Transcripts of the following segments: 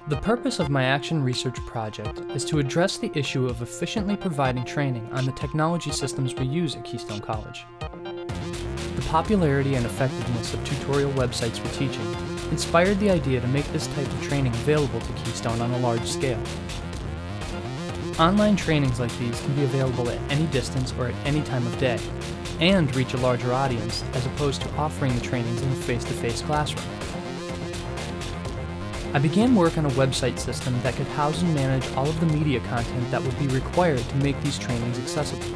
The purpose of my Action Research project is to address the issue of efficiently providing training on the technology systems we use at Keystone College. The popularity and effectiveness of tutorial websites for teaching inspired the idea to make this type of training available to Keystone on a large scale. Online trainings like these can be available at any distance or at any time of day, and reach a larger audience as opposed to offering the trainings in a face-to-face classroom. I began work on a website system that could house and manage all of the media content that would be required to make these trainings accessible.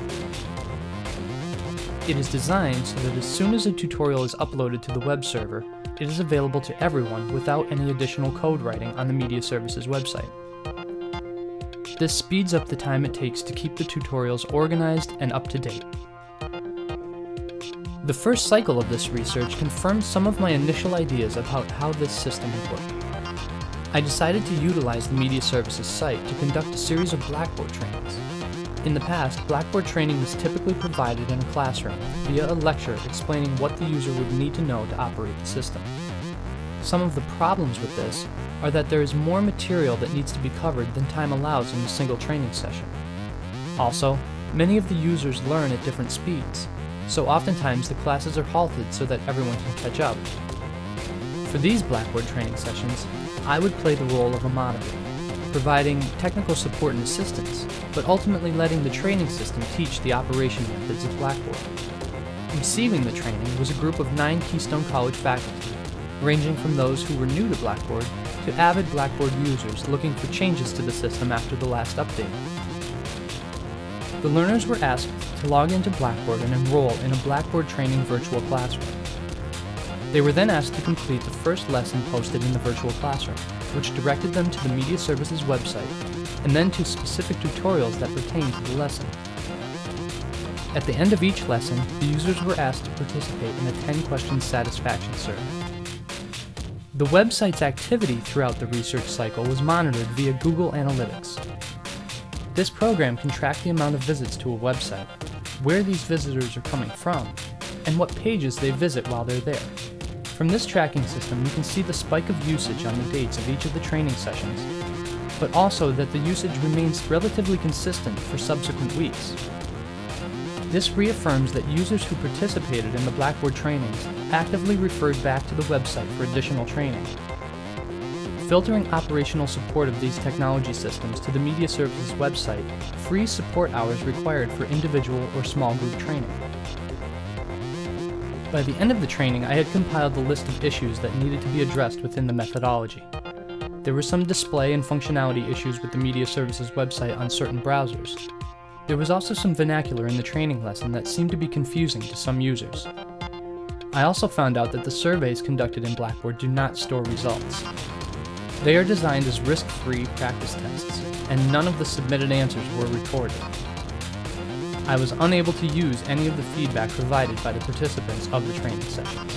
It is designed so that as soon as a tutorial is uploaded to the web server, it is available to everyone without any additional code writing on the media services website. This speeds up the time it takes to keep the tutorials organized and up to date. The first cycle of this research confirmed some of my initial ideas about how this system would work. I decided to utilize the media services site to conduct a series of Blackboard trainings. In the past, Blackboard training was typically provided in a classroom via a lecture explaining what the user would need to know to operate the system. Some of the problems with this are that there is more material that needs to be covered than time allows in a single training session. Also, many of the users learn at different speeds, so oftentimes the classes are halted so that everyone can catch up. For these Blackboard training sessions, I would play the role of a moderator, providing technical support and assistance, but ultimately letting the training system teach the operation methods of Blackboard. Receiving the training was a group of 9 Keystone College faculty, ranging from those who were new to Blackboard to avid Blackboard users looking for changes to the system after the last update. The learners were asked to log into Blackboard and enroll in a Blackboard training virtual classroom. They were then asked to complete the first lesson posted in the virtual classroom, which directed them to the Media Services website, and then to specific tutorials that pertain to the lesson. At the end of each lesson, the users were asked to participate in a 10-question satisfaction survey. The website's activity throughout the research cycle was monitored via Google Analytics. This program can track the amount of visits to a website, where these visitors are coming from, and what pages they visit while they're there. From this tracking system, you can see the spike of usage on the dates of each of the training sessions, but also that the usage remains relatively consistent for subsequent weeks. This reaffirms that users who participated in the Blackboard trainings actively referred back to the website for additional training. Filtering operational support of these technology systems to the Media Services website frees support hours required for individual or small group training. By the end of the training, I had compiled the list of issues that needed to be addressed within the methodology. There were some display and functionality issues with the Media Services website on certain browsers. There was also some vernacular in the training lesson that seemed to be confusing to some users. I also found out that the surveys conducted in Blackboard do not store results. They are designed as risk-free practice tests, and none of the submitted answers were recorded. I was unable to use any of the feedback provided by the participants of the training sessions.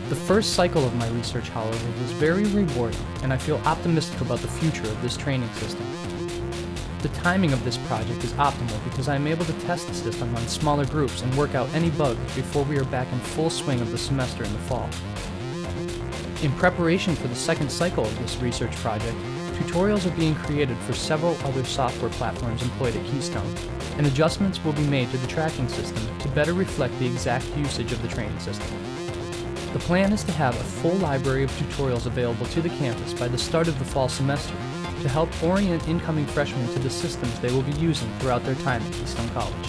The first cycle of my research, however, was very rewarding, and I feel optimistic about the future of this training system. The timing of this project is optimal because I am able to test the system on smaller groups and work out any bugs before we are back in full swing of the semester in the fall. In preparation for the second cycle of this research project, tutorials are being created for several other software platforms employed at Keystone, and adjustments will be made to the tracking system to better reflect the exact usage of the training system. The plan is to have a full library of tutorials available to the campus by the start of the fall semester to help orient incoming freshmen to the systems they will be using throughout their time at Keystone College.